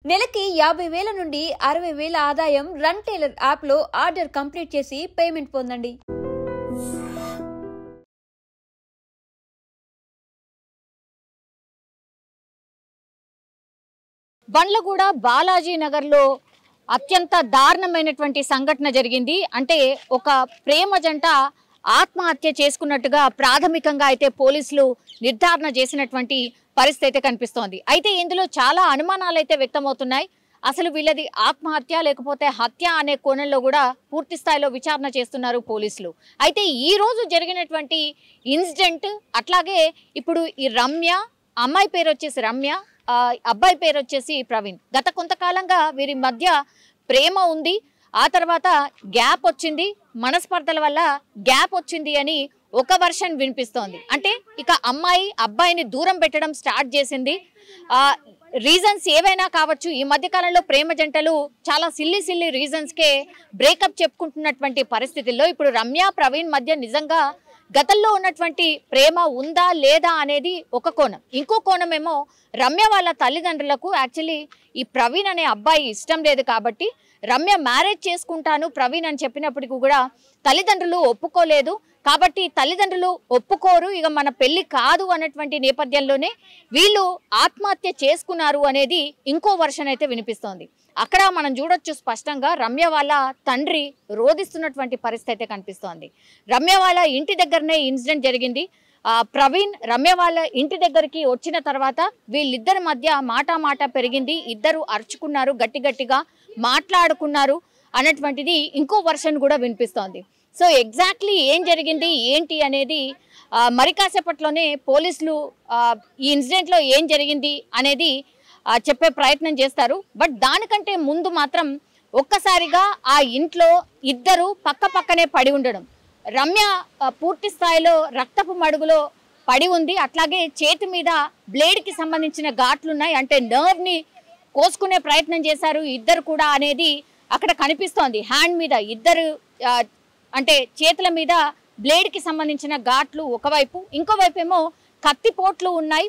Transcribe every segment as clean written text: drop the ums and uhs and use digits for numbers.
నెలకి 50,000 నుండి 60,000 ఆదాయం రన్ టైలర్ యాప్లో ఆర్డర్ కంప్లీట్ చేసి పేమెంట్ పొందండి. బండ్లగూడ బాలాజీ నగర్లో అత్యంత దారుణమైనటువంటి సంఘటన జరిగింది. అంటే ఒక ప్రేమ జంట ఆత్మహత్య చేసుకున్నట్టుగా ప్రాథమికంగా అయితే పోలీసులు నిర్ధారణ చేసినటువంటి పరిస్థితి కనిపిస్తోంది. అయితే ఇందులో చాలా అనుమానాలు అయితే వ్యక్తమవుతున్నాయి. అసలు వీళ్ళది ఆత్మహత్య లేకపోతే హత్య అనే కోణంలో కూడా పూర్తి స్థాయిలో విచారణ చేస్తున్నారు పోలీసులు. అయితే ఈ రోజు జరిగినటువంటి ఇన్సిడెంట్ అట్లాగే ఇప్పుడు ఈ రమ్య, అమ్మాయి పేరు వచ్చేసి రమ్య, అబ్బాయి పేరు వచ్చేసి ప్రవీణ్. గత కొంతకాలంగా వీరి మధ్య ప్రేమ ఉంది, ఆ తర్వాత గ్యాప్ వచ్చింది, మనస్పర్ధల వల్ల గ్యాప్ వచ్చింది అని ఒక వర్షన్ వినిపిస్తోంది. అంటే ఇక అమ్మాయి అబ్బాయిని దూరం పెట్టడం స్టార్ట్ చేసింది. రీజన్స్ ఏవైనా కావచ్చు. ఈ మధ్య కాలంలో ప్రేమ జంటలు చాలా సిల్లీ రీజన్స్కే బ్రేకప్ చెప్పుకుంటున్నటువంటి పరిస్థితుల్లో ఇప్పుడు రమ్య ప్రవీణ్ మధ్య నిజంగా గతంలో ఉన్నటువంటి ప్రేమ ఉందా లేదా అనేది ఒక కోణం. ఇంకో కోణం ఏమో రమ్య వాళ్ళ తల్లిదండ్రులకు యాక్చువల్లీ ఈ ప్రవీణ్ అనే అబ్బాయి ఇష్టం లేదు కాబట్టి రమ్య మ్యారేజ్ చేసుకుంటాను ప్రవీణ్ అని చెప్పినప్పటికీ కూడా తల్లిదండ్రులు ఒప్పుకోలేదు. కాబట్టి తల్లిదండ్రులు ఒప్పుకోరు, ఇక మన పెళ్లి కాదు అన్నటువంటి నేపథ్యంలోనే వీళ్ళు ఆత్మహత్య చేసుకున్నారు అనేది ఇంకో వర్షన్ అయితే వినిపిస్తోంది. అక్కడ మనం చూడొచ్చు స్పష్టంగా రమ్య వాళ్ళ తండ్రి రోధిస్తున్నటువంటి పరిస్థితి అయితే కనిపిస్తోంది. రమ్య వాళ్ళ ఇంటి దగ్గరనే ఇన్సిడెంట్ జరిగింది. ప్రవీణ్ రమ్య వాళ్ళ ఇంటి దగ్గరికి వచ్చిన తర్వాత వీళ్ళిద్దరి మధ్య మాట పెరిగింది. ఇద్దరు అరుచుకున్నారు, గట్టిగా మాట్లాడుకున్నారు అన్నటువంటిది ఇంకో వర్షన్ కూడా వినిపిస్తోంది. సో ఎగ్జాక్ట్లీ ఏం జరిగింది ఏంటి అనేది మరి కాసేపట్లోనే పోలీసులు ఈ ఇన్సిడెంట్లో ఏం జరిగింది అనేది చెప్పే ప్రయత్నం చేస్తారు. బట్ దానికంటే ముందు మాత్రం ఒక్కసారిగా ఆ ఇంట్లో ఇద్దరు పక్కనే పడి ఉండడం, రమ్య పూర్తి స్థాయిలో రక్తపు మడుగులో పడి ఉంది. అట్లాగే చేతి మీద బ్లేడ్కి సంబంధించిన ఘాట్లున్నాయి, అంటే నర్వ్ని కోసుకునే ప్రయత్నం చేశారు ఇద్దరు కూడా అనేది అక్కడ కనిపిస్తోంది. హ్యాండ్ మీద ఇద్దరు అంటే చేతుల మీద బ్లేడ్కి సంబంధించిన ఘాట్లు ఒకవైపు, ఇంకోవైపు ఏమో కత్తిపోట్లు ఉన్నాయి,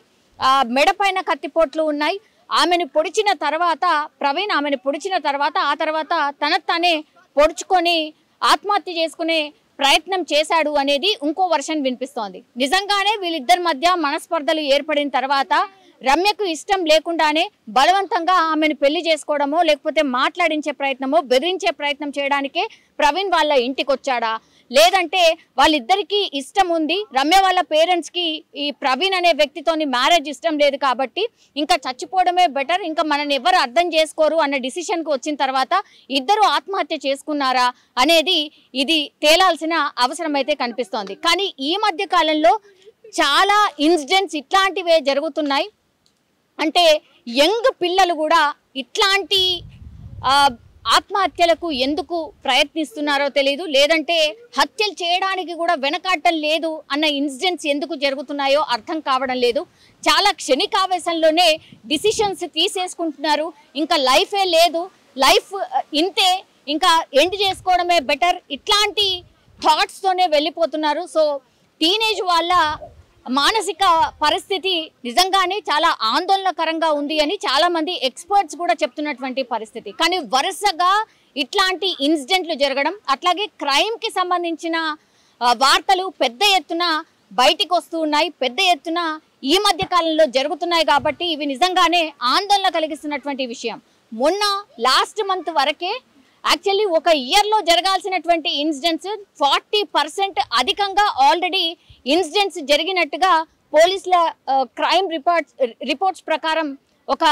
మెడపైన కత్తిపోట్లు ఉన్నాయి. ఆమెను పొడిచిన తర్వాత ప్రవీణ్ ఆమెను పొడిచిన తర్వాత ఆ తర్వాత తనే పొడుచుకొని ఆత్మహత్య చేసుకునే ప్రయత్నం చేశాడు అనేది ఇంకో వర్షన్ వినిపిస్తోంది. నిజంగానే వీళ్ళిద్దరి మధ్య మనస్పర్ధలు ఏర్పడిన తర్వాత రమ్యకు ఇష్టం లేకుండానే బలవంతంగా ఆమెను పెళ్లి చేసుకోవడమో లేకపోతే మాట్లాడించే ప్రయత్నమో బెదిరించే ప్రయత్నం చేయడానికే ప్రవీణ్ వాళ్ళ ఇంటికి వచ్చాడా, లేదంటే వాళ్ళిద్దరికీ ఇష్టం ఉంది, రమ్య వాళ్ళ పేరెంట్స్కి ఈ ప్రవీణ్ అనే వ్యక్తితోని మ్యారేజ్ ఇష్టం లేదు కాబట్టి ఇంకా చచ్చిపోవడమే బెటర్, ఇంకా మనని ఎవరు అర్థం చేసుకోరు అన్న డిసిషన్కి వచ్చిన తర్వాత ఇద్దరు ఆత్మహత్య చేసుకున్నారా అనేది ఇది తేలాల్సిన అవసరం అయితే కనిపిస్తోంది. కానీ ఈ మధ్య కాలంలో చాలా ఇన్సిడెంట్స్ ఇట్లాంటివే జరుగుతున్నాయి. అంటే యంగ్ పిల్లలు కూడా ఇట్లాంటి ఆత్మహత్యలకు ఎందుకు ప్రయత్నిస్తున్నారో తెలియదు, లేదంటే హత్యలు చేయడానికి కూడా వెనకాటం లేదు అన్న ఇన్సిడెంట్స్ ఎందుకు జరుగుతున్నాయో అర్థం కావడం లేదు. చాలా క్షణికావేశంలోనే డిసిషన్స్ తీసేసుకుంటున్నారు. ఇంకా లైఫే లేదు, లైఫ్ ఇంతే, ఇంకా ఎండ్ చేసుకోవడమే బెటర్, ఇట్లాంటి థాట్స్తోనే వెళ్ళిపోతున్నారు. సో టీనేజ్ వాళ్ళ మానసిక పరిస్థితి నిజంగానే చాలా ఆందోళనకరంగా ఉంది అని చాలామంది ఎక్స్పర్ట్స్ కూడా చెప్తున్నటువంటి పరిస్థితి. కానీ వరుసగా ఇట్లాంటి ఇన్సిడెంట్లు జరగడం, అట్లాగే క్రైమ్కి సంబంధించిన వార్తలు పెద్ద ఎత్తున బయటికి వస్తూ ఉన్నాయి, పెద్ద ఎత్తున ఈ మధ్య కాలంలో జరుగుతున్నాయి. కాబట్టి ఇవి నిజంగానే ఆందోళన కలిగిస్తున్నటువంటి విషయం. మొన్న లాస్ట్ మంత్ వరకే యాక్చువల్లీ ఒక ఇయర్లో జరగాల్సినటువంటి ఇన్సిడెంట్స్ 40% అధికంగా ఆల్రెడీ ఇన్సిడెంట్స్ జరిగినట్టుగా పోలీసుల క్రైమ్ రిపోర్ట్స్ ప్రకారం ఒక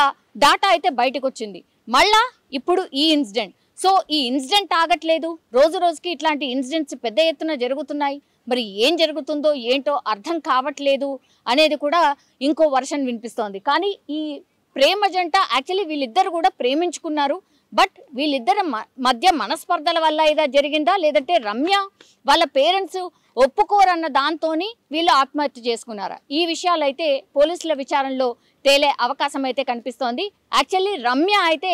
డాటా అయితే బయటకు వచ్చింది. మళ్ళా ఇప్పుడు ఈ ఇన్సిడెంట్. సో ఈ ఇన్సిడెంట్ ఆగట్లేదు, రోజు రోజుకి ఇట్లాంటి ఇన్సిడెంట్స్ పెద్ద ఎత్తున జరుగుతున్నాయి. మరి ఏం జరుగుతుందో ఏంటో అర్థం కావట్లేదు అనేది కూడా ఇంకో వర్షన్ వినిపిస్తోంది. కానీ ఈ ప్రేమ జంట యాక్చువల్లీ వీళ్ళిద్దరు కూడా ప్రేమించుకున్నారు. బట్ వీళ్ళిద్దరి మధ్య మనస్పర్ధల వల్ల ఇదా జరిగిందా, లేదంటే రమ్య వాళ్ళ పేరెంట్స్ ఒప్పుకోరన్న దాంతోని వీళ్ళు ఆత్మహత్య చేసుకున్నారా, ఈ విషయాలు అయితే పోలీసుల విచారణలో తేలే అవకాశం అయితే కనిపిస్తోంది. యాక్చువల్లీ రమ్య అయితే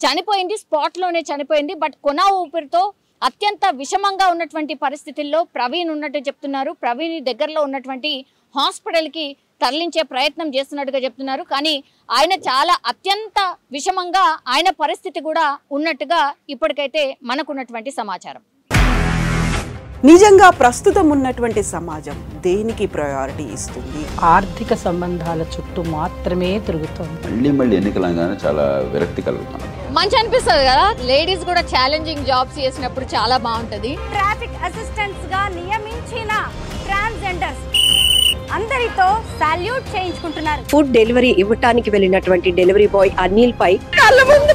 చనిపోయింది, స్పాట్లోనే చనిపోయింది. బట్ కొన ఊపిరితో అత్యంత విషమంగా ఉన్నటువంటి పరిస్థితుల్లో ప్రవీణ్ ఉన్నట్టు చెప్తున్నారు. ప్రవీణ్ దగ్గరలో ఉన్నటువంటి హాస్పిటల్కి తరలించే ప్రయత్నం చేస్తున్నట్టుగా చెప్తున్నారు. కానీ ఆయన చాలా అత్యంత విషమంగా ఆయన పరిస్థితి కూడా ఉన్నట్టుగా ఇప్పటికైతే మనకున్నటువంటి సమాచారం. నిజంగా ప్రస్తుతం ఉన్నటువంటి సమాజం దేనికి ప్రయారిటీ ఇస్తుంది? ఆర్థిక సంబంధాల చుట్టూ మాత్రమే తిరుగుతుంది. మళ్ళీ ఎన్నికలంగానే చాలా విరక్తి కలుగుతాను. మంచి అనిపిస్తుంది కదా, లేడీస్ కూడా ఛాలెంజింగ్ జాబ్స్ చేసినప్పుడు చాలా బాగుంటది. ట్రాఫిక్ అసిస్టెంట్స్ గా నియమించిన ట్రాన్స్జెండర్స్ అందరితో సాల్యూట్ చేయించుకుంటున్నారు. ఫుడ్ డెలివరీ ఇవ్వటానికి వెళ్ళినటువంటి డెలివరీ బాయ్ అనిల్ పై కళ్ళ ముందు